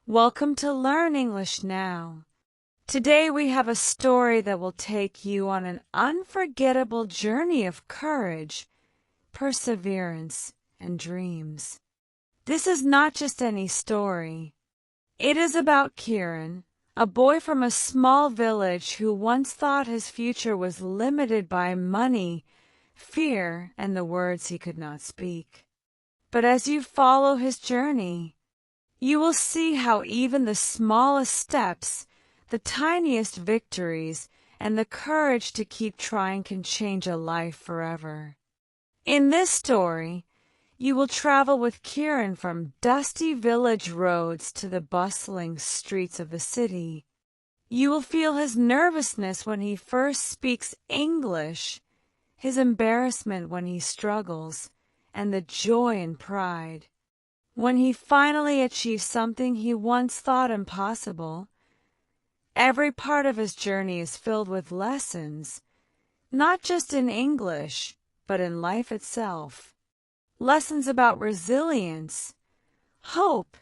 Welcome to Learn English Now. Today we have a story that will take you on an unforgettable journey of courage, perseverance, and dreams. This is not just any story. It is about Kieran, a boy from a small village who once thought his future was limited by money, fear, and the words he could not speak. But as you follow his journey, you will see how even the smallest steps, the tiniest victories, and the courage to keep trying can change a life forever. In this story, you will travel with Kieran from dusty village roads to the bustling streets of the city. You will feel his nervousness when he first speaks English, his embarrassment when he struggles, and the joy and pride when he finally achieves something he once thought impossible. Every part of his journey is filled with lessons, not just in English, but in life itself. Lessons about resilience, hope,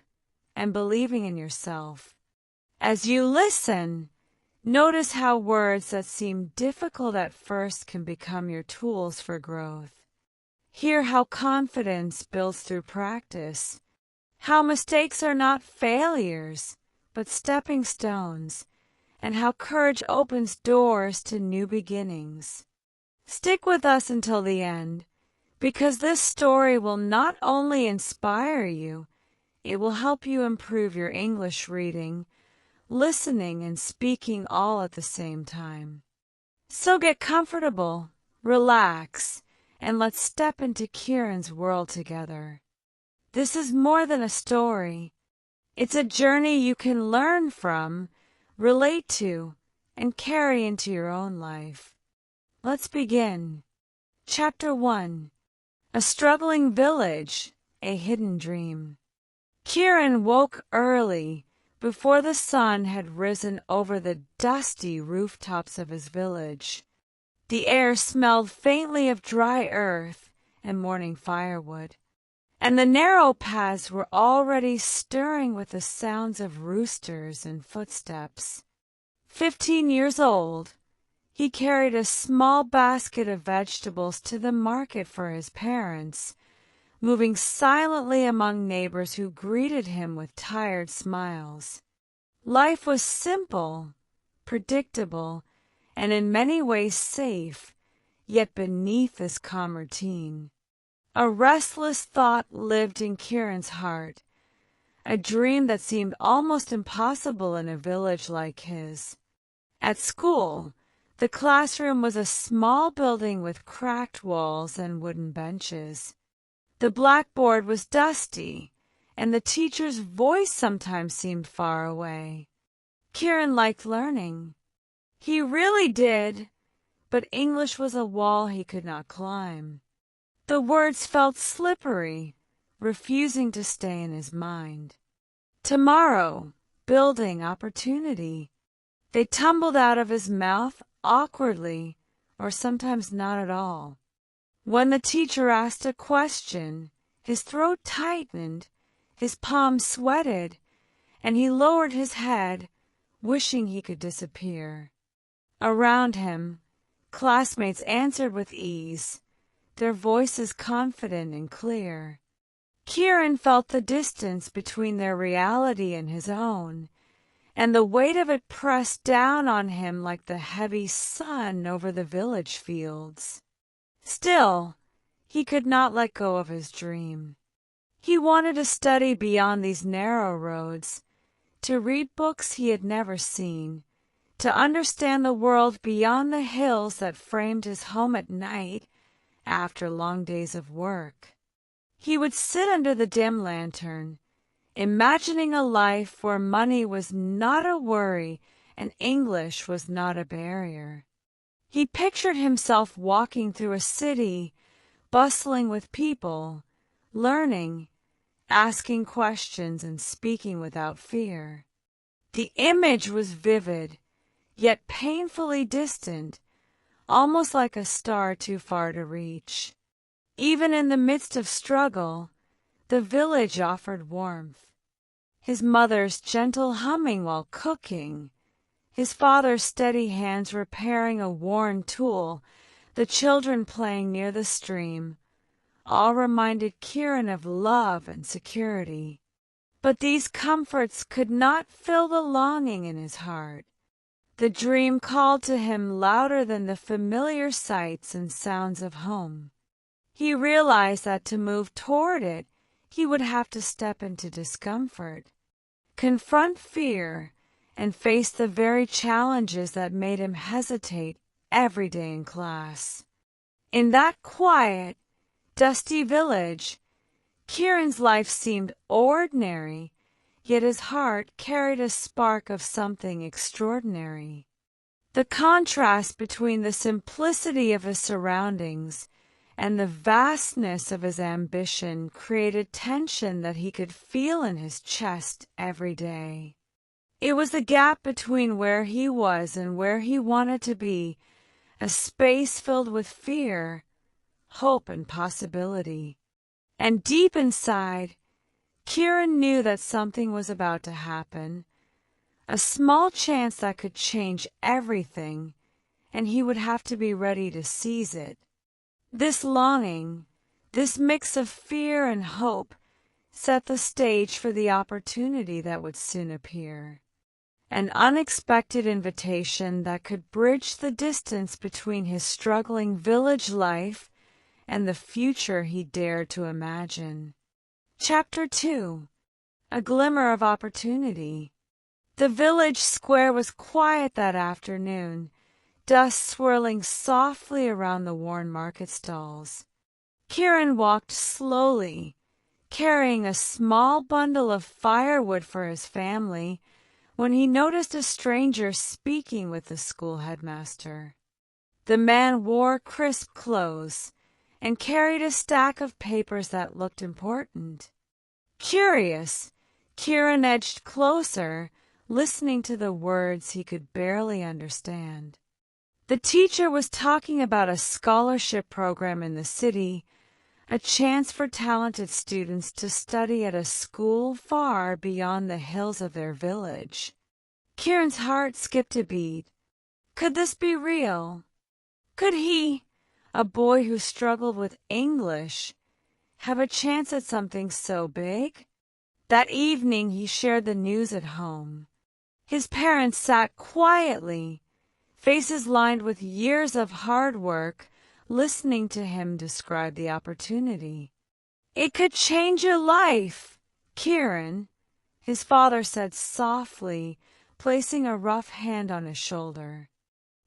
and believing in yourself. As you listen, notice how words that seem difficult at first can become your tools for growth. Hear how confidence builds through practice, how mistakes are not failures, but stepping stones, and how courage opens doors to new beginnings. Stick with us until the end, because this story will not only inspire you, it will help you improve your English reading, listening, and speaking all at the same time. So get comfortable, relax, and let's step into Kieran's world together. This is more than a story. It's a journey you can learn from, relate to, and carry into your own life. Let's begin. Chapter 1. A Struggling Village, a Hidden Dream. Kieran woke early, before the sun had risen over the dusty rooftops of his village. The air smelled faintly of dry earth and morning firewood, and the narrow paths were already stirring with the sounds of roosters and footsteps. 15 years old, he carried a small basket of vegetables to the market for his parents, moving silently among neighbors who greeted him with tired smiles. Life was simple, predictable, and in many ways safe, yet beneath this calm routine, a restless thought lived in Kieran's heart, a dream that seemed almost impossible in a village like his. At school, the classroom was a small building with cracked walls and wooden benches. The blackboard was dusty, and the teacher's voice sometimes seemed far away. Kieran liked learning. He really did, but English was a wall he could not climb. The words felt slippery, refusing to stay in his mind. Tomorrow, building, opportunity. They tumbled out of his mouth awkwardly, or sometimes not at all. When the teacher asked a question, his throat tightened, his palms sweated, and he lowered his head, wishing he could disappear. Around him, classmates answered with ease, their voices confident and clear. Kieran felt the distance between their reality and his own, and the weight of it pressed down on him like the heavy sun over the village fields. Still, he could not let go of his dream. He wanted to study beyond these narrow roads, to read books he had never seen, to understand the world beyond the hills that framed his home at night after long days of work. He would sit under the dim lantern, imagining a life where money was not a worry and English was not a barrier. He pictured himself walking through a city, bustling with people, learning, asking questions, and speaking without fear. The image was vivid, yet painfully distant, almost like a star too far to reach. Even in the midst of struggle, the village offered warmth. his mother's gentle humming while cooking, his father's steady hands repairing a worn tool, the children playing near the stream, all reminded Kieran of love and security. But these comforts could not fill the longing in his heart. The dream called to him louder than the familiar sights and sounds of home. He realized that to move toward it, he would have to step into discomfort, confront fear, and face the very challenges that made him hesitate every day in class. In that quiet, dusty village, Kieran's life seemed ordinary, yet his heart carried a spark of something extraordinary. The contrast between the simplicity of his surroundings and the vastness of his ambition created tension that he could feel in his chest every day. It was the gap between where he was and where he wanted to be, a space filled with fear, hope, and possibility. And deep inside, Kieran knew that something was about to happen, a small chance that could change everything, and he would have to be ready to seize it. This longing, this mix of fear and hope, set the stage for the opportunity that would soon appear. An unexpected invitation that could bridge the distance between his struggling village life and the future he dared to imagine. Chapter 2. A Glimmer of Opportunity. The village square was quiet that afternoon, dust swirling softly around the worn market stalls. Kieran walked slowly, carrying a small bundle of firewood for his family, when he noticed a stranger speaking with the school headmaster. The man wore crisp clothes and carried a stack of papers that looked important. Curious, Kieran edged closer, listening to the words he could barely understand. The teacher was talking about a scholarship program in the city, a chance for talented students to study at a school far beyond the hills of their village. Kieran's heart skipped a beat. Could this be real? Could he, a boy who struggled with English, have a chance at something so big? That evening he shared the news at home. His parents sat quietly, faces lined with years of hard work, listening to him describe the opportunity. "It could change your life, Kieran," his father said softly, placing a rough hand on his shoulder.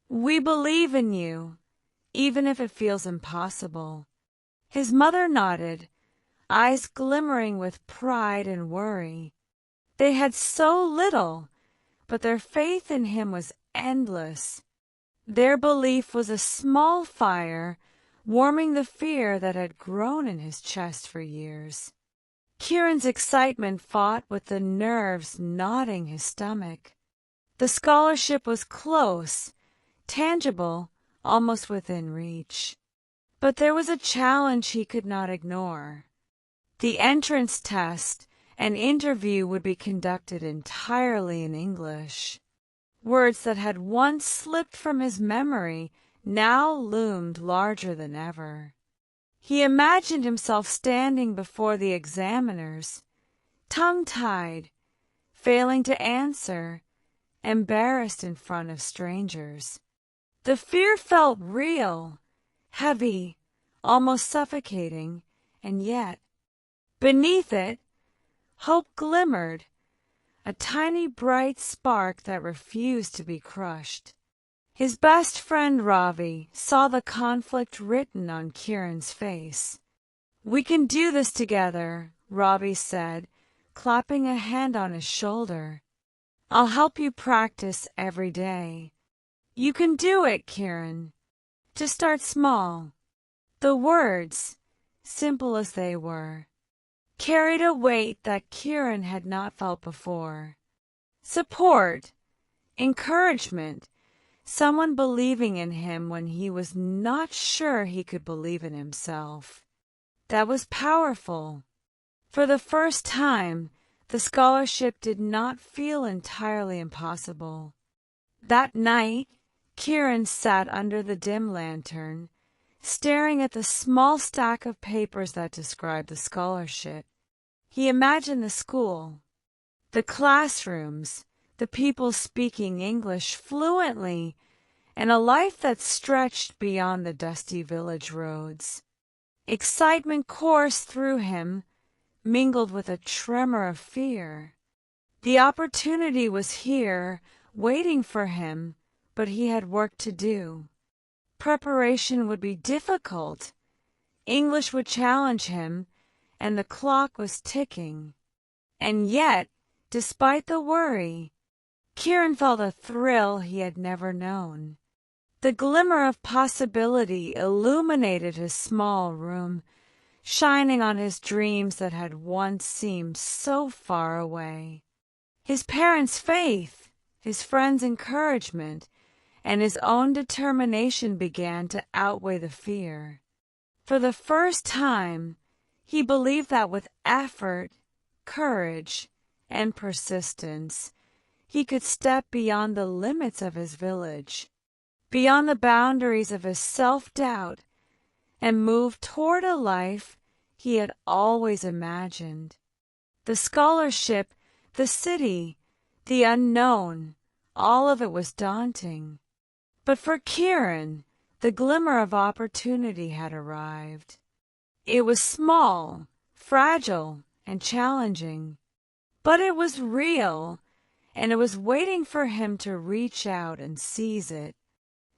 "We believe in you, even if it feels impossible." His mother nodded, eyes glimmering with pride and worry. They had so little, but their faith in him was endless. Their belief was a small fire, warming the fear that had grown in his chest for years. Kieran's excitement fought with the nerves knotting his stomach. The scholarship was close, tangible, almost within reach. But there was a challenge he could not ignore. The entrance test and interview would be conducted entirely in English. Words that had once slipped from his memory now loomed larger than ever. He imagined himself standing before the examiners, tongue-tied, failing to answer, embarrassed in front of strangers. The fear felt real, heavy, almost suffocating, and yet, beneath it, hope glimmered, a tiny bright spark that refused to be crushed. His best friend Ravi saw the conflict written on Kieran's face. "We can do this together," Ravi said, clapping a hand on his shoulder. "I'll help you practice every day. You can do it, Kieran. Just start small." The words, simple as they were, carried a weight that Kieran had not felt before. Support, encouragement, someone believing in him when he was not sure he could believe in himself. That was powerful. For the first time, the scholarship did not feel entirely impossible. That night, Kieran sat under the dim lantern, staring at the small stack of papers that described the scholarship. He imagined the school, the classrooms, the people speaking English fluently, and a life that stretched beyond the dusty village roads. Excitement coursed through him, mingled with a tremor of fear. The opportunity was here, waiting for him, but he had work to do. Preparation would be difficult. English would challenge him, and the clock was ticking. And yet, despite the worry, Kieran felt a thrill he had never known. The glimmer of possibility illuminated his small room, shining on his dreams that had once seemed so far away. His parents' faith, his friends' encouragement, and his own determination began to outweigh the fear. For the first time, he believed that with effort, courage, and persistence, he could step beyond the limits of his village, beyond the boundaries of his self-doubt, and move toward a life he had always imagined. The scholarship, the city, the unknown, all of it was daunting. But for Kieran, the glimmer of opportunity had arrived. It was small, fragile, and challenging, but it was real, and it was waiting for him to reach out and seize it.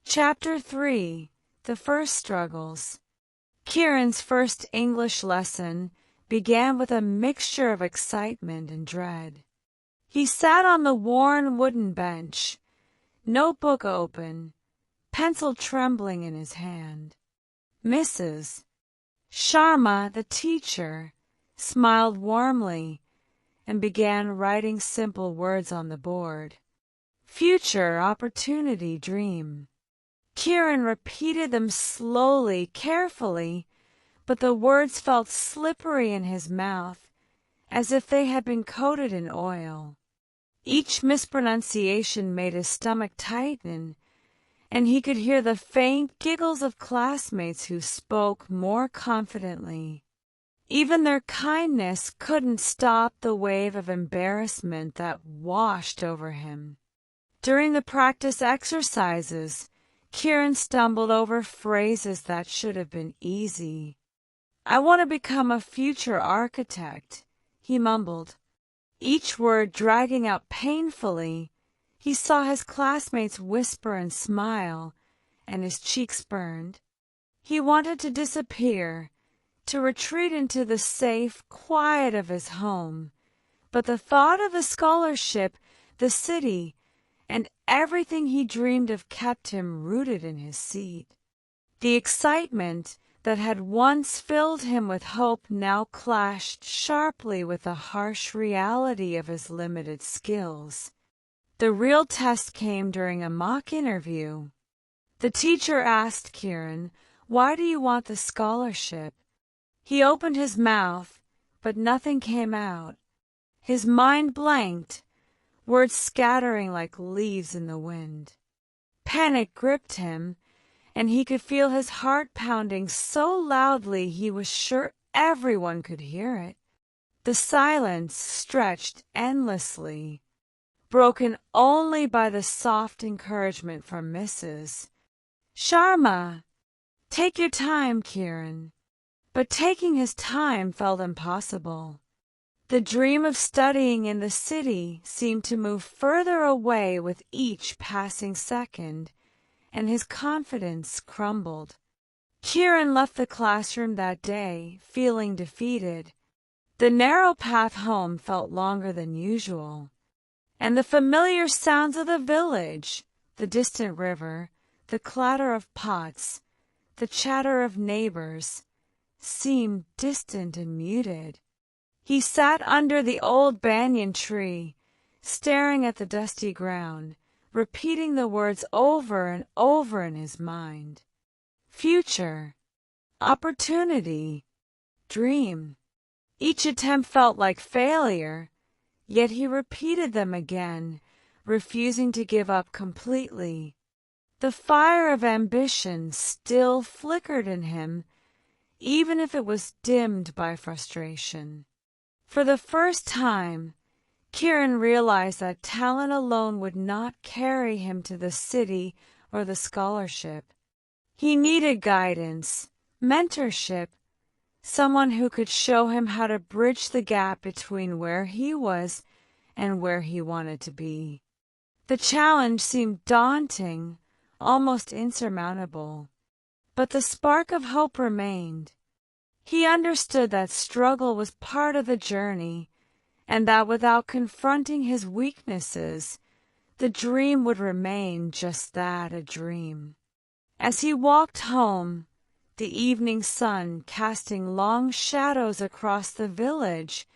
Chapter 3: The First Struggles. Kieran's first English lesson began with a mixture of excitement and dread. He sat on the worn wooden bench, notebook open, pencil trembling in his hand. Mrs. Sharma, the teacher, smiled warmly and began writing simple words on the board. Future, opportunity, dream. Kieran repeated them slowly, carefully, but the words felt slippery in his mouth, as if they had been coated in oil. Each mispronunciation made his stomach tighten, and he could hear the faint giggles of classmates who spoke more confidently. Even their kindness couldn't stop the wave of embarrassment that washed over him. During the practice exercises, Kieran stumbled over phrases that should have been easy. "I want to become a future architect," he mumbled, each word dragging out painfully. He saw his classmates whisper and smile, and his cheeks burned. He wanted to disappear, to retreat into the safe quiet of his home, but the thought of the scholarship, the city, and everything he dreamed of kept him rooted in his seat. The excitement that had once filled him with hope now clashed sharply with the harsh reality of his limited skills. The real test came during a mock interview. The teacher asked Kieran, "Why do you want the scholarship?" He opened his mouth, but nothing came out. His mind blanked, words scattering like leaves in the wind. Panic gripped him, and he could feel his heart pounding so loudly he was sure everyone could hear it. The silence stretched endlessly, broken only by the soft encouragement from Mrs. Sharma. "Take your time, Kieran." But taking his time felt impossible. The dream of studying in the city seemed to move further away with each passing second, and his confidence crumbled. Kieran left the classroom that day, feeling defeated. The narrow path home felt longer than usual, and the familiar sounds of the village, the distant river, the clatter of pots, the chatter of neighbors, seemed distant and muted. He sat under the old banyan tree, staring at the dusty ground, repeating the words over and over in his mind. Future, opportunity, dream. Each attempt felt like failure, Yet he repeated them again, refusing to give up completely. The fire of ambition still flickered in him, even if it was dimmed by frustration. For the first time, Kieran realized that talent alone would not carry him to the city or the scholarship. He needed guidance, mentorship, someone who could show him how to bridge the gap between where he was and where he wanted to be. The challenge seemed daunting, almost insurmountable, but the spark of hope remained. He understood that struggle was part of the journey, and that without confronting his weaknesses, the dream would remain just that, a dream. As he walked home, the evening sun casting long shadows across the village,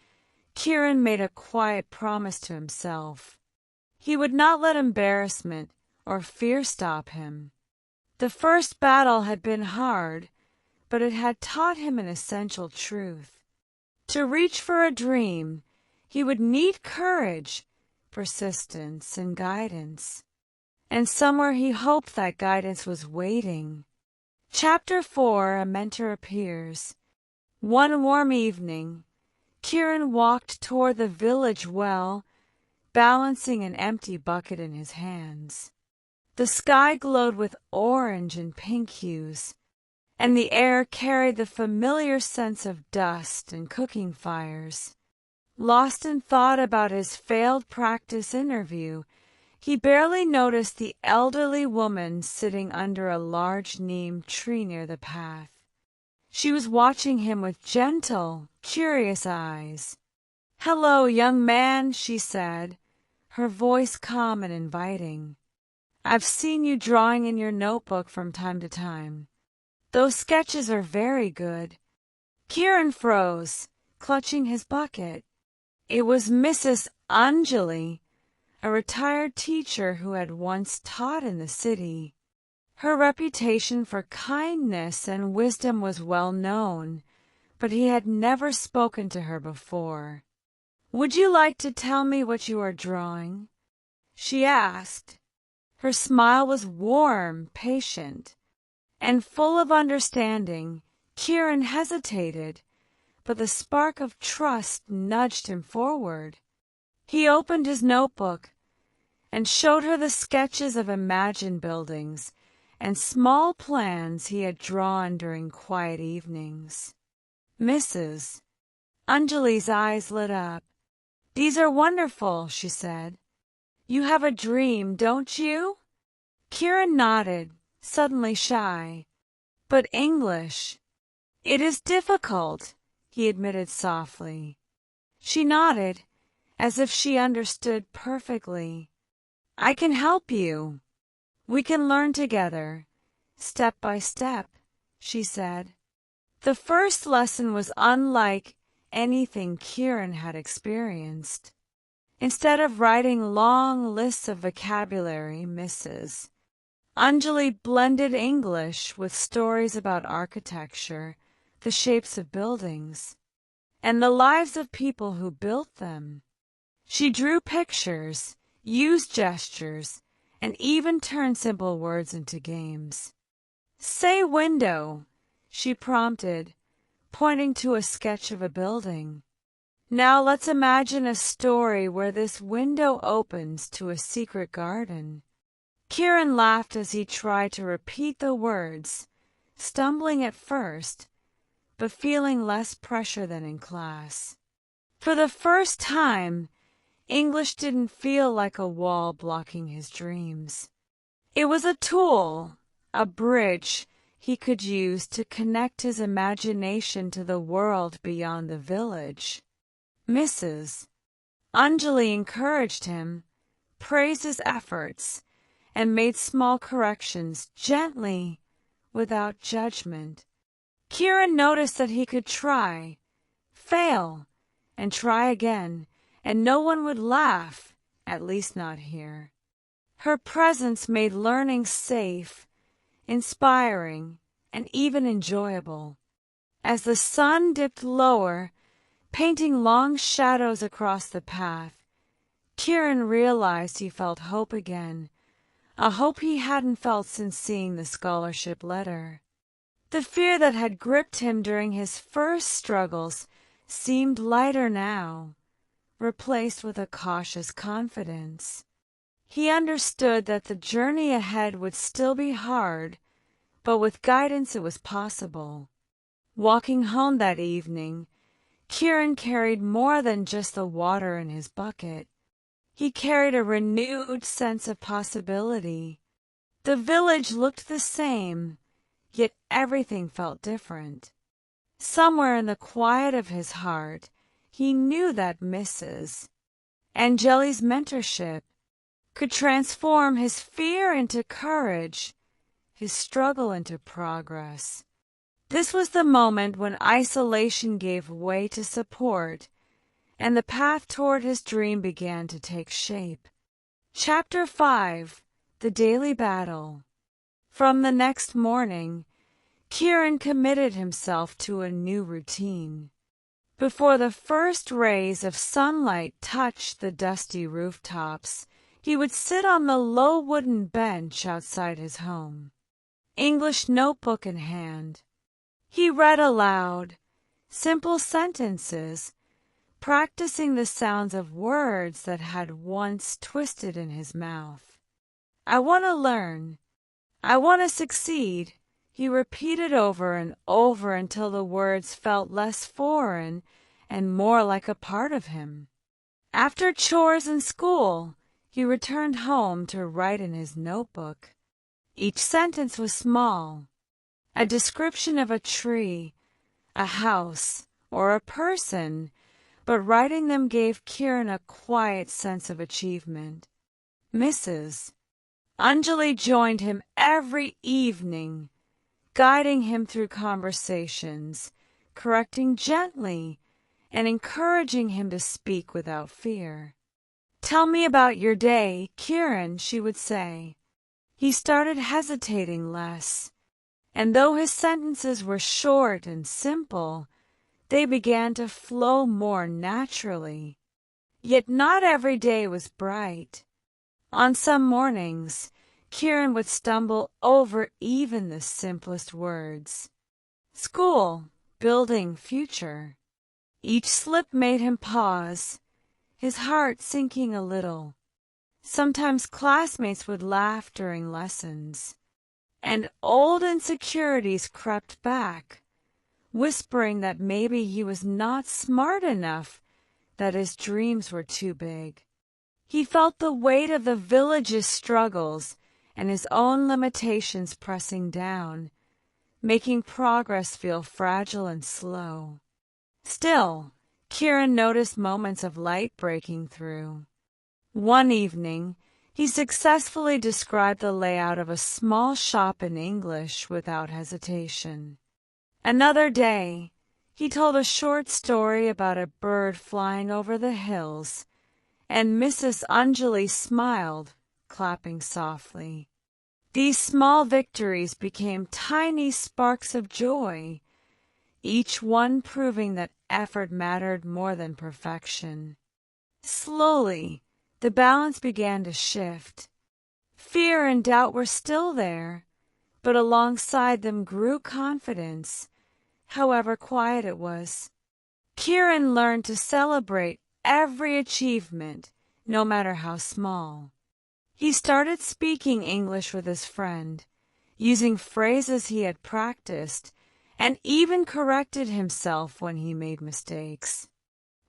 Kieran made a quiet promise to himself. He would not let embarrassment or fear stop him. The first battle had been hard, but it had taught him an essential truth. To reach for a dream, he would need courage, persistence, and guidance. And somewhere he hoped that guidance was waiting. Chapter 4, A Mentor Appears. One warm evening, Kieran walked toward the village well, balancing an empty bucket in his hands. The sky glowed with orange and pink hues, and the air carried the familiar sense of dust and cooking fires. Lost in thought about his failed practice interview, he barely noticed the elderly woman sitting under a large neem tree near the path. She was watching him with gentle, curious eyes. "Hello, young man," she said, her voice calm and inviting. "I've seen you drawing in your notebook from time to time. Those sketches are very good." Kieran froze, clutching his bucket. It was Mrs. Anjali, a retired teacher who had once taught in the city. Her reputation for kindness and wisdom was well known, but he had never spoken to her before. "Would you like to tell me what you are drawing?" she asked. Her smile was warm, patient, and full of understanding. Kieran hesitated, but the spark of trust nudged him forward. He opened his notebook and showed her the sketches of imagined buildings and small plans he had drawn during quiet evenings. Mrs. Anjali's eyes lit up. "These are wonderful," she said. "You have a dream, don't you?" Kieran nodded, suddenly shy. "But English. It is difficult," he admitted softly. She nodded, as if she understood perfectly. "I can help you. We can learn together, step by step," she said. The first lesson was unlike anything Kieran had experienced. Instead of writing long lists of vocabulary, Mrs. Anjali blended English with stories about architecture, the shapes of buildings, and the lives of people who built them. She drew pictures, used gestures, and even turned simple words into games. "Say window," she prompted, pointing to a sketch of a building. "Now let's imagine a story where this window opens to a secret garden." Kieran laughed as he tried to repeat the words, stumbling at first, but feeling less pressure than in class. For the first time, English didn't feel like a wall blocking his dreams. It was a tool, a bridge he could use to connect his imagination to the world beyond the village. Mrs. Anjali encouraged him, praised his efforts, and made small corrections gently, without judgment. Kieran noticed that he could try, fail, and try again, and no one would laugh, at least not here. Her presence made learning safe, inspiring, and even enjoyable. As the sun dipped lower, painting long shadows across the path, Kieran realized he felt hope again, a hope he hadn't felt since seeing the scholarship letter. The fear that had gripped him during his first struggles seemed lighter now, replaced with a cautious confidence. He understood that the journey ahead would still be hard, but with guidance it was possible. Walking home that evening, Kieran carried more than just the water in his bucket. He carried a renewed sense of possibility. The village looked the same, yet everything felt different. Somewhere in the quiet of his heart, he knew that Mrs. Angeli's mentorship could transform his fear into courage, his struggle into progress. This was the moment when isolation gave way to support, and the path toward his dream began to take shape. Chapter 5: The Daily Battle. From the next morning, Kieran committed himself to a new routine. Before the first rays of sunlight touched the dusty rooftops, he would sit on the low wooden bench outside his home, English notebook in hand. He read aloud, simple sentences, practicing the sounds of words that had once twisted in his mouth. "I want to learn. I want to succeed," he repeated over and over until the words felt less foreign and more like a part of him. After chores and school, he returned home to write in his notebook. Each sentence was small, a description of a tree, a house, or a person, but writing them gave Kieran a quiet sense of achievement. Mrs. Anjali joined him every evening, guiding him through conversations, correcting gently, and encouraging him to speak without fear. "Tell me about your day, Kieran," she would say. He started hesitating less, and though his sentences were short and simple, they began to flow more naturally. Yet not every day was bright. On some mornings, Kieran would stumble over even the simplest words. School, building, future. Each slip made him pause, his heart sinking a little. Sometimes classmates would laugh during lessons, and old insecurities crept back, whispering that maybe he was not smart enough, that his dreams were too big. He felt the weight of the village's struggles and his own limitations pressing down, making progress feel fragile and slow. Still, Kieran noticed moments of light breaking through. One evening, he successfully described the layout of a small shop in English without hesitation. Another day, he told a short story about a bird flying over the hills, and Mrs. Anjali smiled, clapping softly. These small victories became tiny sparks of joy, each one proving that effort mattered more than perfection. Slowly, the balance began to shift. Fear and doubt were still there, but alongside them grew confidence, however quiet it was. Kieran learned to celebrate every achievement, no matter how small. He started speaking English with his friend, using phrases he had practiced, and even corrected himself when he made mistakes.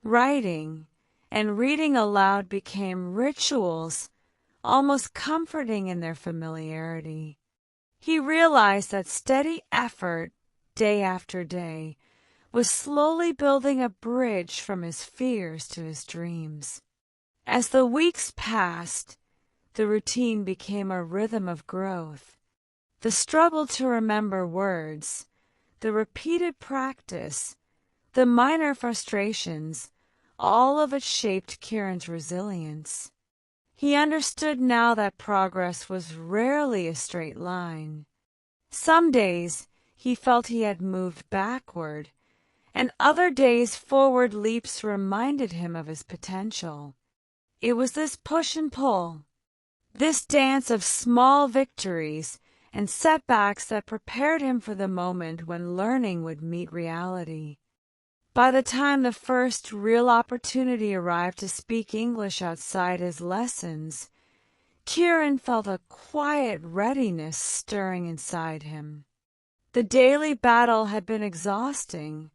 Writing and reading aloud became rituals, almost comforting in their familiarity. He realized that steady effort, day after day, was slowly building a bridge from his fears to his dreams. As the weeks passed, the routine became a rhythm of growth. The struggle to remember words, the repeated practice, the minor frustrations, all of it shaped Kieran's resilience. He understood now that progress was rarely a straight line. Some days he felt he had moved backward, and other days forward leaps reminded him of his potential. It was this push and pull, this dance of small victories and setbacks that prepared him for the moment when learning would meet reality. By the time the first real opportunity arrived to speak English outside his lessons, Kieran felt a quiet readiness stirring inside him. The daily battle had been exhausting,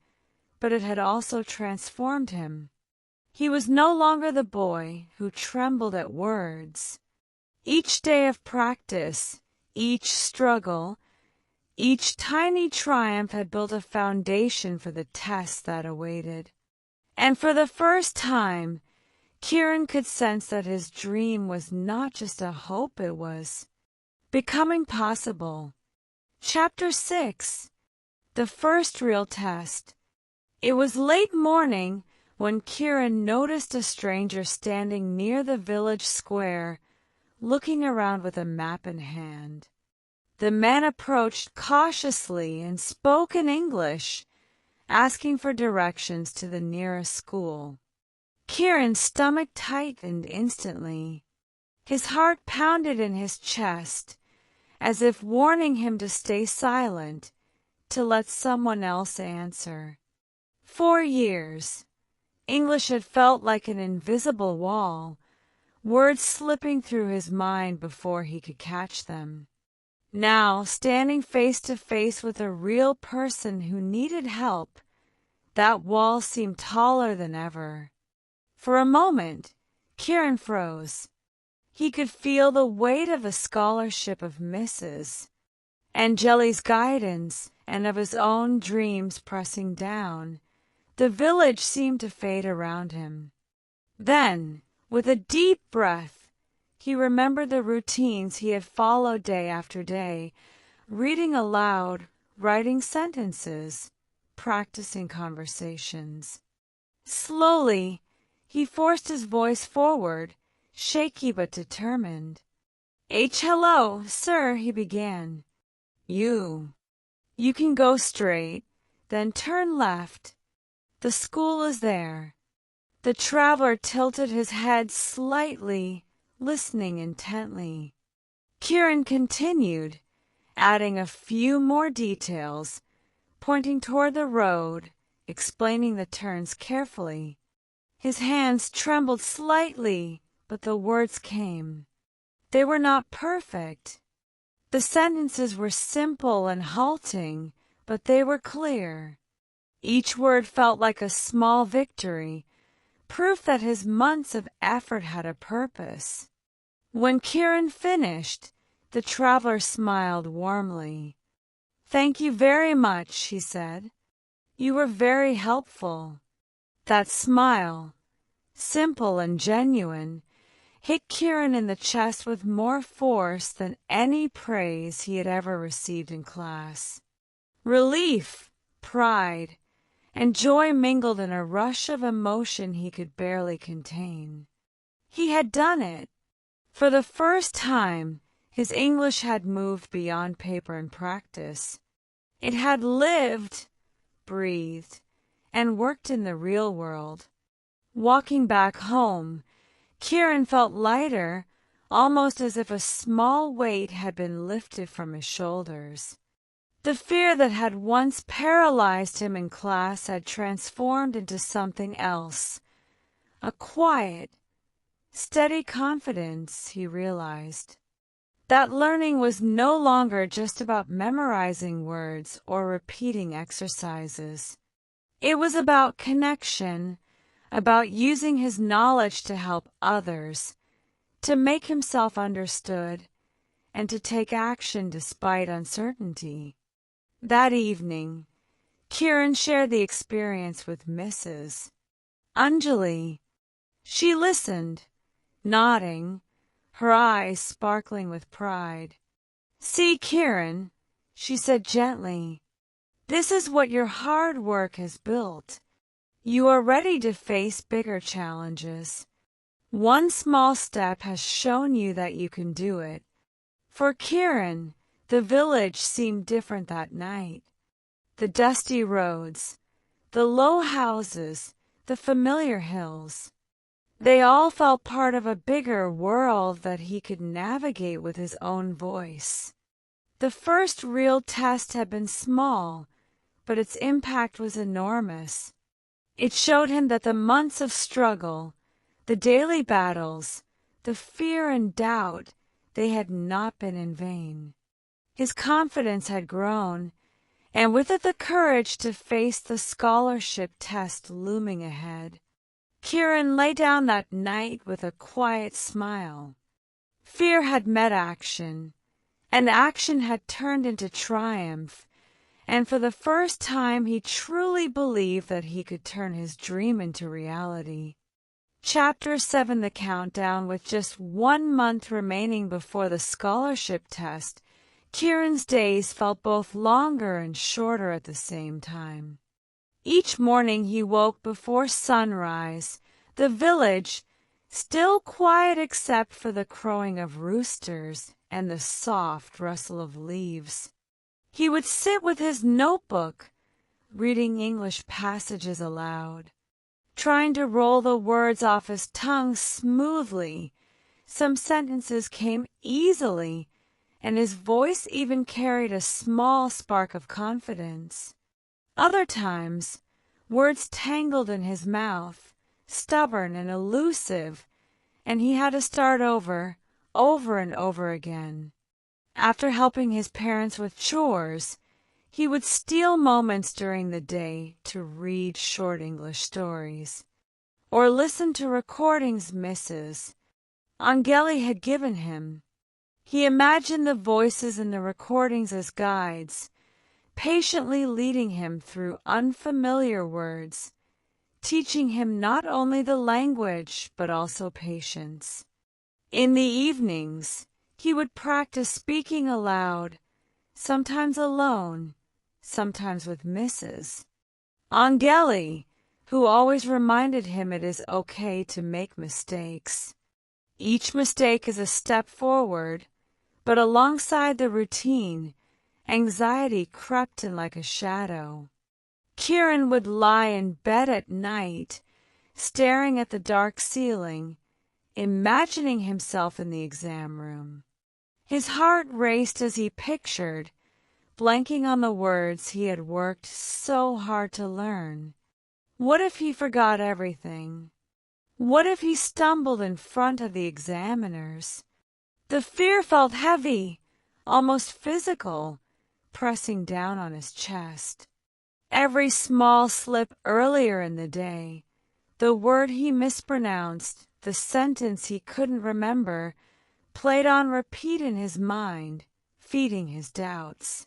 but it had also transformed him. He was no longer the boy who trembled at words. Each day of practice, each struggle, each tiny triumph had built a foundation for the test that awaited. And for the first time, Kieran could sense that his dream was not just a hope, it was becoming possible. Chapter 6. The first real test. It was late morning when Kieran noticed a stranger standing near the village square, looking around with a map in hand. The man approached cautiously and spoke in English, asking for directions to the nearest school. Kieran's stomach tightened instantly. His heart pounded in his chest, as if warning him to stay silent, to let someone else answer. For years, English had felt like an invisible wall, words slipping through his mind before he could catch them. Now, standing face to face with a real person who needed help, that wall seemed taller than ever. For a moment, Kieran froze. He could feel the weight of a scholarship of Mrs. Angeli's guidance and of his own dreams pressing down. The village seemed to fade around him. Then, with a deep breath, he remembered the routines he had followed day after day, reading aloud, writing sentences, practicing conversations. Slowly, he forced his voice forward, shaky but determined. Hello, sir, he began. You can go straight, then turn left. The school is there. The traveler tilted his head slightly, listening intently. Kieran continued, adding a few more details, pointing toward the road, explaining the turns carefully. His hands trembled slightly, but the words came. They were not perfect. The sentences were simple and halting, but they were clear. Each word felt like a small victory, proof that his months of effort had a purpose. When Kieran finished, the traveler smiled warmly. Thank you very much, he said. You were very helpful. That smile, simple and genuine, hit Kieran in the chest with more force than any praise he had ever received in class. Relief, pride, and joy mingled in a rush of emotion he could barely contain. He had done it. For the first time, his English had moved beyond paper and practice. It had lived, breathed, and worked in the real world. Walking back home, Kieran felt lighter, almost as if a small weight had been lifted from his shoulders. The fear that had once paralyzed him in class had transformed into something else, a quiet, steady confidence, he realized. That learning was no longer just about memorizing words or repeating exercises. It was about connection, about using his knowledge to help others, to make himself understood, and to take action despite uncertainty. That evening, Kieran shared the experience with Mrs. Anjali. She listened, nodding, her eyes sparkling with pride. See, Kieran, she said gently, this is what your hard work has built. You are ready to face bigger challenges. One small step has shown you that you can do it. For Kieran, the village seemed different that night. The dusty roads, the low houses, the familiar hills. They all felt part of a bigger world that he could navigate with his own voice. The first real test had been small, but its impact was enormous. It showed him that the months of struggle, the daily battles, the fear and doubt, they had not been in vain. His confidence had grown, and with it the courage to face the scholarship test looming ahead. Kieran lay down that night with a quiet smile. Fear had met action, and action had turned into triumph, and for the first time he truly believed that he could turn his dream into reality. Chapter 7: The Countdown. With just 1 month remaining before the scholarship test, Kieran's days felt both longer and shorter at the same time. Each morning he woke before sunrise, the village still quiet except for the crowing of roosters and the soft rustle of leaves. He would sit with his notebook, reading English passages aloud, trying to roll the words off his tongue smoothly. Some sentences came easily, and his voice even carried a small spark of confidence. Other times, words tangled in his mouth, stubborn and elusive, and he had to start over and over again. After helping his parents with chores, he would steal moments during the day to read short English stories, or listen to recordings Mrs. Angeli had given him. He imagined the voices in the recordings as guides, patiently leading him through unfamiliar words, teaching him not only the language but also patience. In the evenings, he would practice speaking aloud, sometimes alone, sometimes with Mrs. Angeli, who always reminded him it is okay to make mistakes. Each mistake is a step forward, but alongside the routine, anxiety crept in like a shadow. Kieran would lie in bed at night, staring at the dark ceiling, imagining himself in the exam room. His heart raced as he pictured, blanking on the words he had worked so hard to learn. What if he forgot everything? What if he stumbled in front of the examiners? The fear felt heavy, almost physical, pressing down on his chest. Every small slip earlier in the day, the word he mispronounced, the sentence he couldn't remember, played on repeat in his mind, feeding his doubts.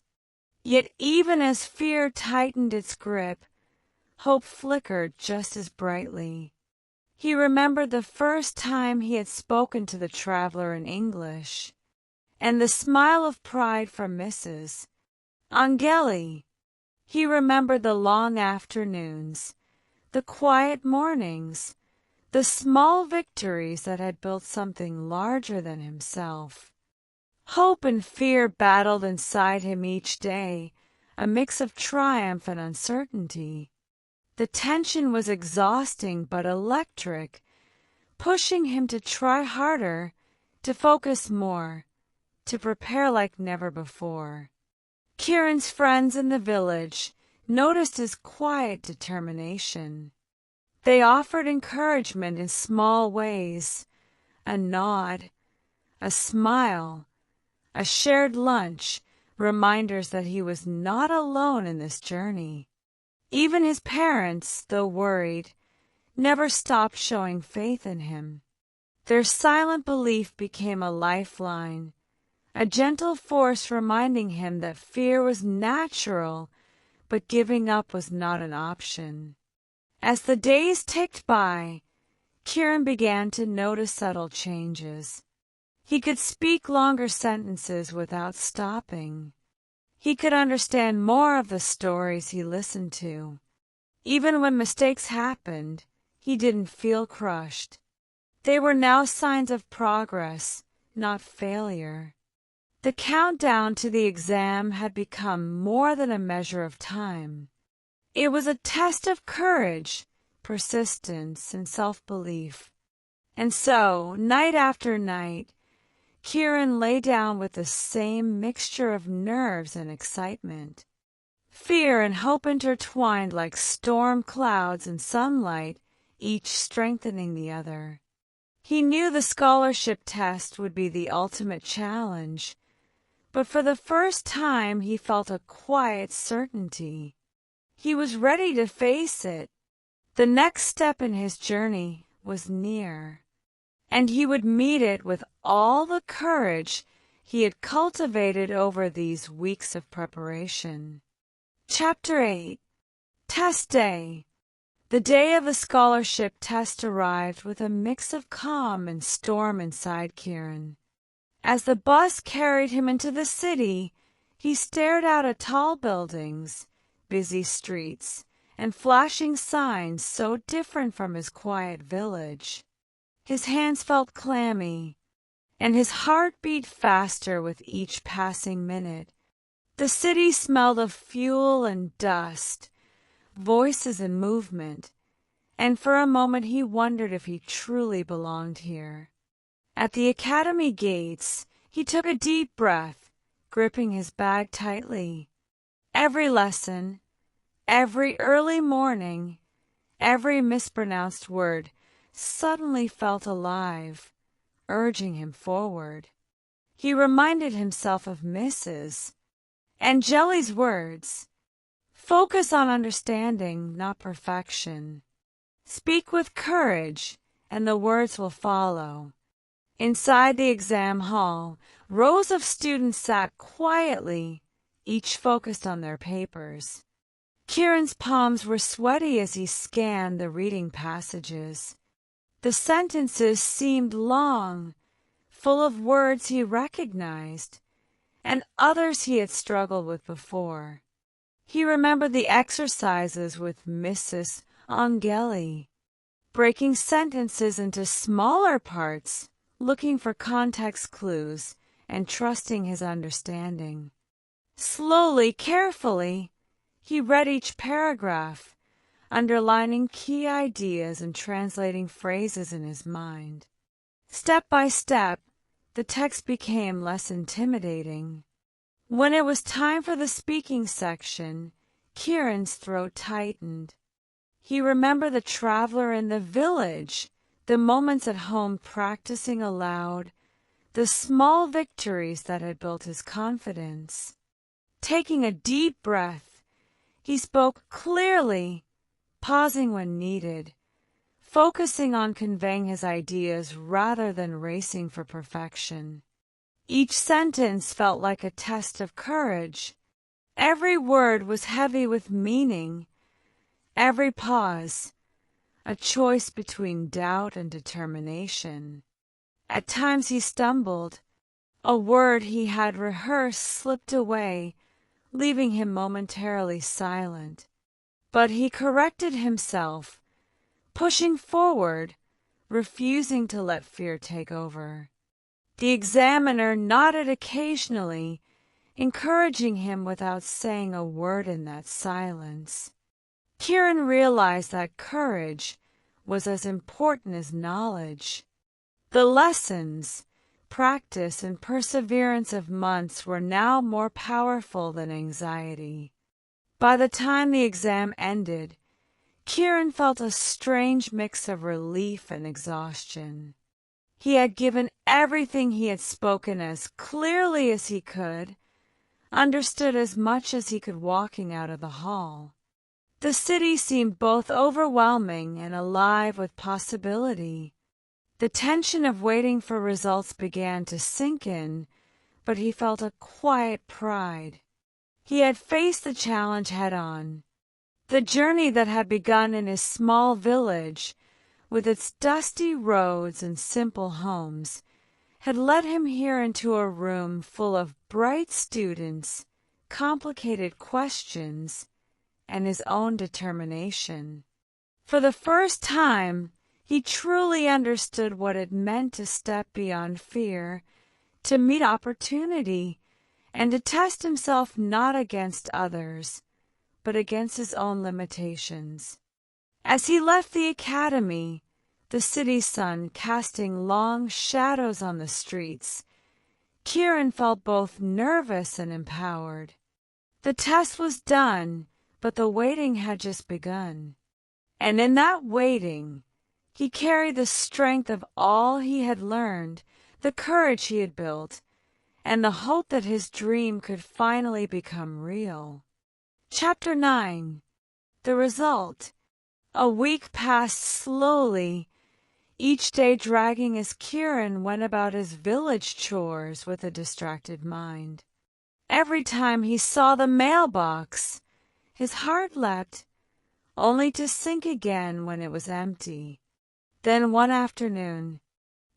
Yet even as fear tightened its grip, hope flickered just as brightly. He remembered the first time he had spoken to the traveler in English, and the smile of pride from Mrs. Angeli. He remembered the long afternoons, the quiet mornings, the small victories that had built something larger than himself. Hope and fear battled inside him each day, a mix of triumph and uncertainty. The tension was exhausting but electric, pushing him to try harder, to focus more, to prepare like never before. Kieran's friends in the village noticed his quiet determination. They offered encouragement in small ways, a nod, a smile, a shared lunch, reminders that he was not alone in this journey. Even his parents, though worried, never stopped showing faith in him. Their silent belief became a lifeline, a gentle force reminding him that fear was natural, but giving up was not an option. As the days ticked by, Kieran began to notice subtle changes. He could speak longer sentences without stopping. He could understand more of the stories he listened to. Even when mistakes happened, he didn't feel crushed. They were now signs of progress, not failure. The countdown to the exam had become more than a measure of time. It was a test of courage, persistence, and self-belief. And so, night after night, Kieran lay down with the same mixture of nerves and excitement. Fear and hope intertwined like storm clouds and sunlight, each strengthening the other. He knew the scholarship test would be the ultimate challenge, but for the first time he felt a quiet certainty. He was ready to face it. The next step in his journey was near, and he would meet it with all the courage he had cultivated over these weeks of preparation. Chapter 8. Test Day. The day of the scholarship test arrived with a mix of calm and storm inside Kieran. As the bus carried him into the city, he stared out at tall buildings, busy streets, and flashing signs so different from his quiet village. His hands felt clammy, and his heart beat faster with each passing minute. The city smelled of fuel and dust, voices and movement, and for a moment he wondered if he truly belonged here. At the academy gates, he took a deep breath, gripping his bag tightly. Every lesson, every early morning, every mispronounced word suddenly felt alive, urging him forward. He reminded himself of Mrs. Angeli's words. Focus on understanding, not perfection. Speak with courage, and the words will follow. Inside the exam hall, rows of students sat quietly, each focused on their papers. Kieran's palms were sweaty as he scanned the reading passages. The sentences seemed long, full of words he recognized, and others he had struggled with before. He remembered the exercises with Mrs. Angeli, breaking sentences into smaller parts, looking for context clues, and trusting his understanding. Slowly, carefully, he read each paragraph, underlining key ideas and translating phrases in his mind. Step by step, the text became less intimidating. When it was time for the speaking section, Kieran's throat tightened. He remembered the traveler in the village, the moments at home practicing aloud, the small victories that had built his confidence. Taking a deep breath, he spoke clearly, pausing when needed, focusing on conveying his ideas rather than racing for perfection. Each sentence felt like a test of courage. Every word was heavy with meaning. Every pause, a choice between doubt and determination. At times he stumbled. A word he had rehearsed slipped away, leaving him momentarily silent. But he corrected himself, pushing forward, refusing to let fear take over. The examiner nodded occasionally, encouraging him without saying a word in that silence. Kieran realized that courage was as important as knowledge. The lessons, practice, and perseverance of months were now more powerful than anxiety. By the time the exam ended, Kieran felt a strange mix of relief and exhaustion. He had given everything he had spoken as clearly as he could, understood as much as he could walking out of the hall. The city seemed both overwhelming and alive with possibility. The tension of waiting for results began to sink in, but he felt a quiet pride. He had faced the challenge head-on. The journey that had begun in his small village, with its dusty roads and simple homes, had led him here into a room full of bright students, complicated questions, and his own determination. For the first time, he truly understood what it meant to step beyond fear, to meet opportunity, and to test himself not against others, but against his own limitations. As he left the academy, the city sun casting long shadows on the streets, Kieran felt both nervous and empowered. The test was done, but the waiting had just begun. And in that waiting, he carried the strength of all he had learned, the courage he had built, and the hope that his dream could finally become real. Chapter 9. The result. A week passed slowly, each day dragging as Kieran went about his village chores with a distracted mind. Every time he saw the mailbox, his heart leapt, only to sink again when it was empty. Then one afternoon,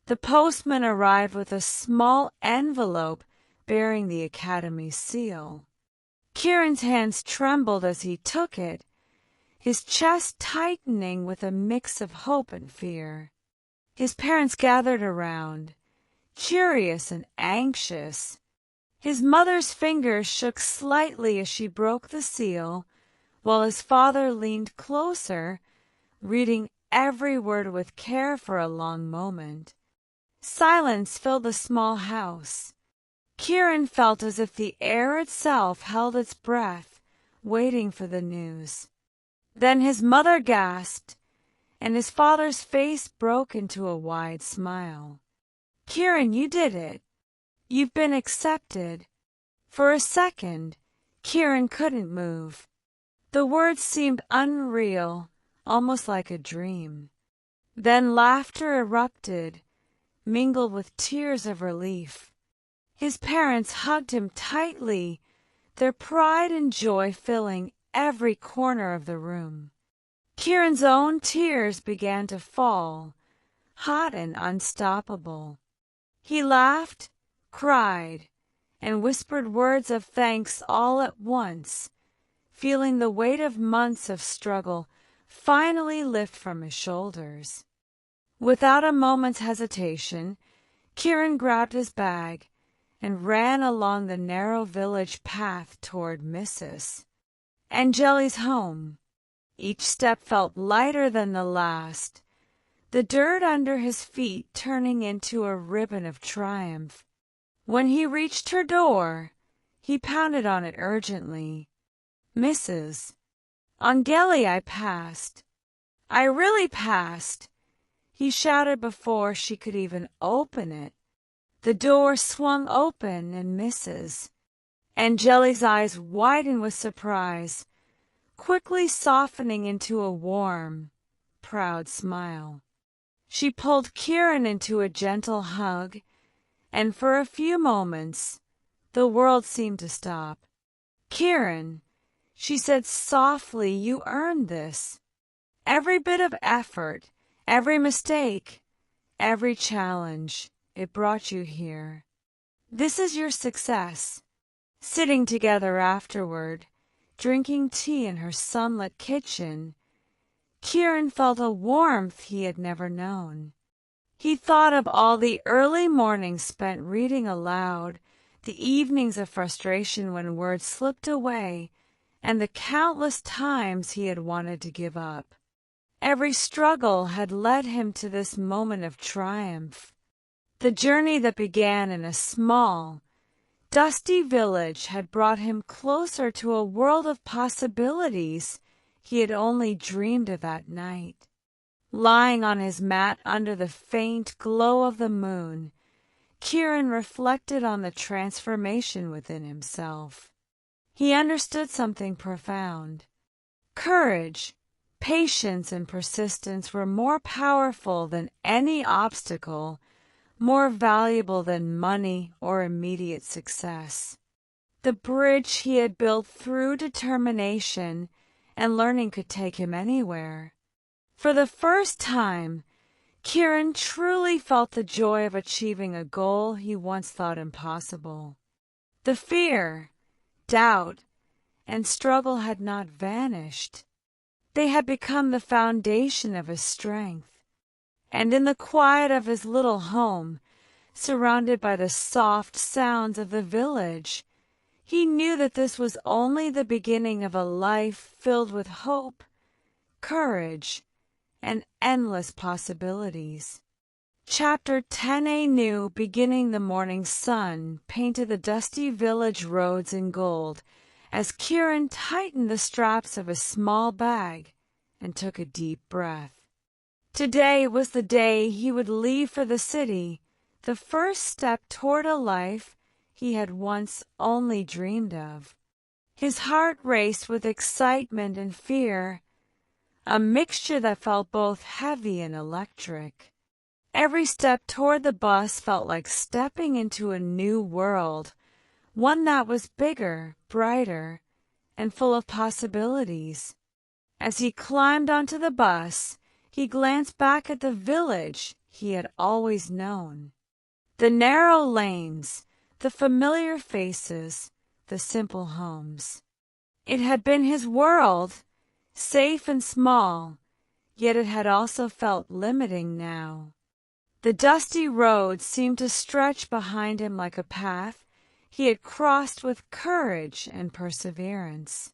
the postman arrived with a small envelope bearing the Academy's seal. Kieran's hands trembled as he took it, his chest tightening with a mix of hope and fear. His parents gathered around, curious and anxious. His mother's fingers shook slightly as she broke the seal, while his father leaned closer, reading every word with care for a long moment. Silence filled the small house. Kieran felt as if the air itself held its breath, waiting for the news. Then his mother gasped, and his father's face broke into a wide smile. "Kieran, you did it. You've been accepted." For a second, Kieran couldn't move. The words seemed unreal, almost like a dream. Then laughter erupted, mingled with tears of relief. His parents hugged him tightly, their pride and joy filling every corner of the room. Kieran's own tears began to fall, hot and unstoppable. He laughed, cried, and whispered words of thanks all at once, feeling the weight of months of struggle finally lift from his shoulders. Without a moment's hesitation, Kieran grabbed his bag and ran along the narrow village path toward Mrs. Angeli's home. Each step felt lighter than the last, the dirt under his feet turning into a ribbon of triumph. When he reached her door, he pounded on it urgently. "Mrs. Angeli, I passed. I really passed," he shouted before she could even open it. The door swung open and Mrs. Angeli's eyes widened with surprise, quickly softening into a warm, proud smile. She pulled Kieran into a gentle hug, and for a few moments the world seemed to stop. "Kieran," she said softly, "you earned this. Every bit of effort, every mistake, every challenge, it brought you here. This is your success." Sitting together afterward, drinking tea in her sunlit kitchen, Kieran felt a warmth he had never known. He thought of all the early mornings spent reading aloud, the evenings of frustration when words slipped away, and the countless times he had wanted to give up. Every struggle had led him to this moment of triumph. The journey that began in a small, dusty village had brought him closer to a world of possibilities he had only dreamed of at night. Lying on his mat under the faint glow of the moon, Kieran reflected on the transformation within himself. He understood something profound. Courage, patience, and persistence were more powerful than any obstacle, more valuable than money or immediate success. The bridge he had built through determination and learning could take him anywhere. For the first time, Kieran truly felt the joy of achieving a goal he once thought impossible. The fear, doubt, and struggle had not vanished. They had become the foundation of his strength. And in the quiet of his little home, surrounded by the soft sounds of the village, he knew that this was only the beginning of a life filled with hope, courage, and endless possibilities. Chapter 10. A new beginning. The morning sun painted the dusty village roads in gold as Kieran tightened the straps of his small bag and took a deep breath. Today was the day he would leave for the city, the first step toward a life he had once only dreamed of. His heart raced with excitement and fear, a mixture that felt both heavy and electric. Every step toward the bus felt like stepping into a new world, one that was bigger, brighter, and full of possibilities. As he climbed onto the bus, he glanced back at the village he had always known. The narrow lanes, the familiar faces, the simple homes. It had been his world, safe and small, yet it had also felt limiting now. The dusty road seemed to stretch behind him like a path he had crossed with courage and perseverance.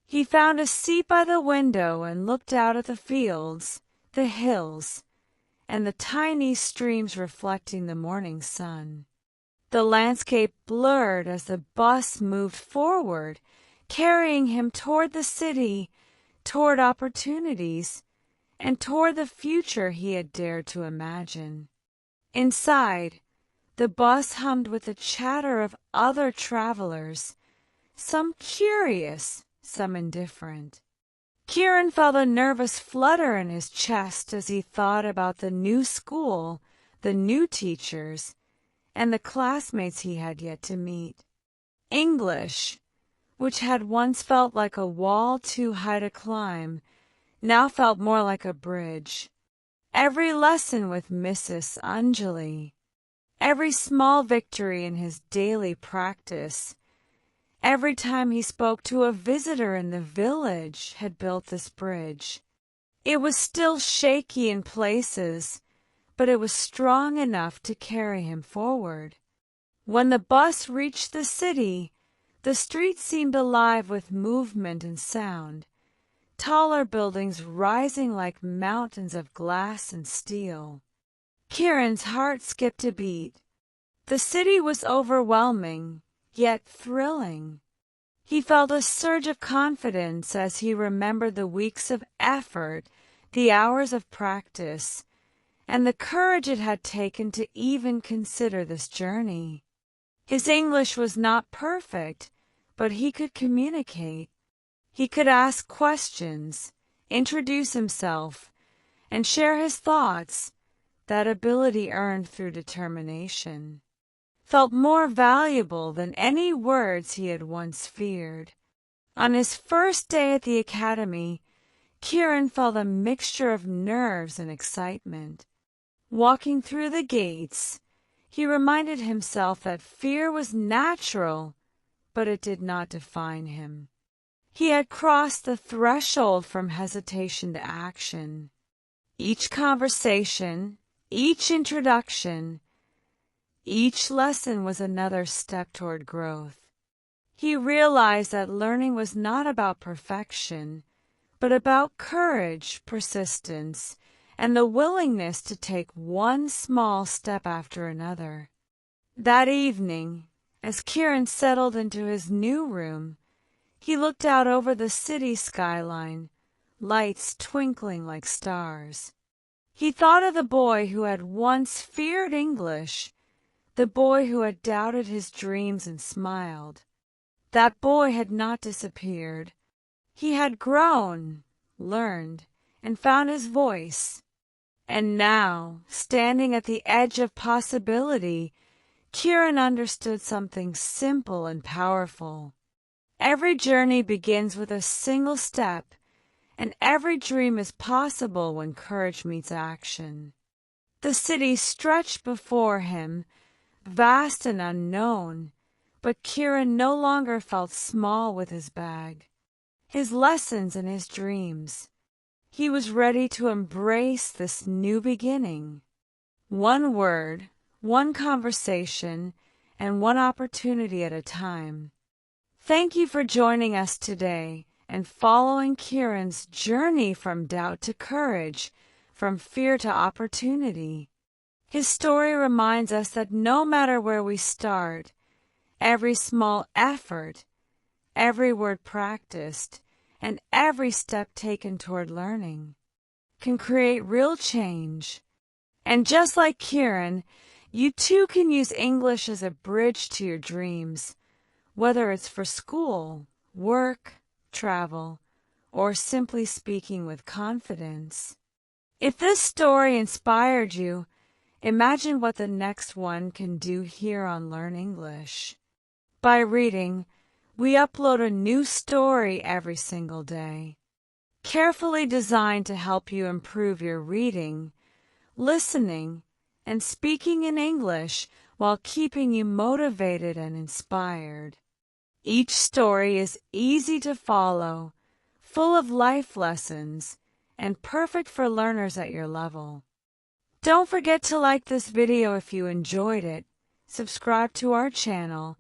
He found a seat by the window and looked out at the fields, the hills, and the tiny streams reflecting the morning sun. The landscape blurred as the bus moved forward, carrying him toward the city, toward opportunities, and toward the future he had dared to imagine. Inside, the bus hummed with the chatter of other travelers, some curious, some indifferent. Kieran felt a nervous flutter in his chest as he thought about the new school, the new teachers, and the classmates he had yet to meet. English, which had once felt like a wall too high to climb, now felt more like a bridge. Every lesson with Mrs. Anjali, every small victory in his daily practice, every time he spoke to a visitor in the village had built this bridge. It was still shaky in places, but it was strong enough to carry him forward. When the bus reached the city, the streets seemed alive with movement and sound, taller buildings rising like mountains of glass and steel. Kieran's heart skipped a beat. The city was overwhelming, yet thrilling. He felt a surge of confidence as he remembered the weeks of effort, the hours of practice, and the courage it had taken to even consider this journey. His English was not perfect, but he could communicate. He could ask questions, introduce himself, and share his thoughts. That ability earned through determination felt more valuable than any words he had once feared. On his first day at the academy, Kieran felt a mixture of nerves and excitement. Walking through the gates, he reminded himself that fear was natural, but it did not define him. He had crossed the threshold from hesitation to action. Each conversation, each introduction, each lesson was another step toward growth. He realized that learning was not about perfection, but about courage, persistence, and the willingness to take one small step after another. That evening, as Kieran settled into his new room, he looked out over the city skyline, lights twinkling like stars. He thought of the boy who had once feared English, the boy who had doubted his dreams and smiled. That boy had not disappeared. He had grown, learned, and found his voice. And now, standing at the edge of possibility, Kieran understood something simple and powerful. Every journey begins with a single step, and every dream is possible when courage meets action. The city stretched before him, vast and unknown, but Kieran no longer felt small with his bag, his lessons and his dreams. He was ready to embrace this new beginning. One word, one conversation, and one opportunity at a time. Thank you for joining us today and following Kieran's journey from doubt to courage, from fear to opportunity. His story reminds us that no matter where we start, every small effort, every word practiced, and every step taken toward learning can create real change. And just like Kieran, you too can use English as a bridge to your dreams, whether it's for school, work, travel, or simply speaking with confidence. If this story inspired you, imagine what the next one can do here on Learn English. By reading, we upload a new story every single day, carefully designed to help you improve your reading, listening, and speaking in English while keeping you motivated and inspired. Each story is easy to follow, full of life lessons, and perfect for learners at your level. Don't forget to like this video if you enjoyed it, subscribe to our channel,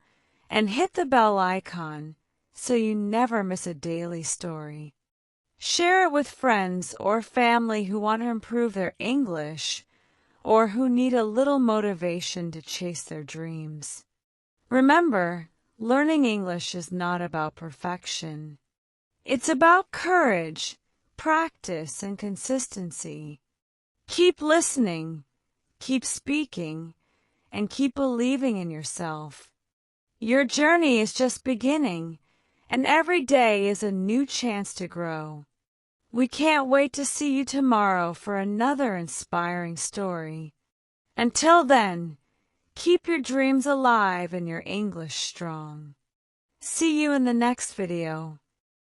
and hit the bell icon so you never miss a daily story. Share it with friends or family who want to improve their English or who need a little motivation to chase their dreams. Remember, learning English is not about perfection. It's about courage, practice, and consistency. Keep listening, keep speaking, and keep believing in yourself. Your journey is just beginning, and every day is a new chance to grow. We can't wait to see you tomorrow for another inspiring story. Until then, keep your dreams alive and your English strong. See you in the next video.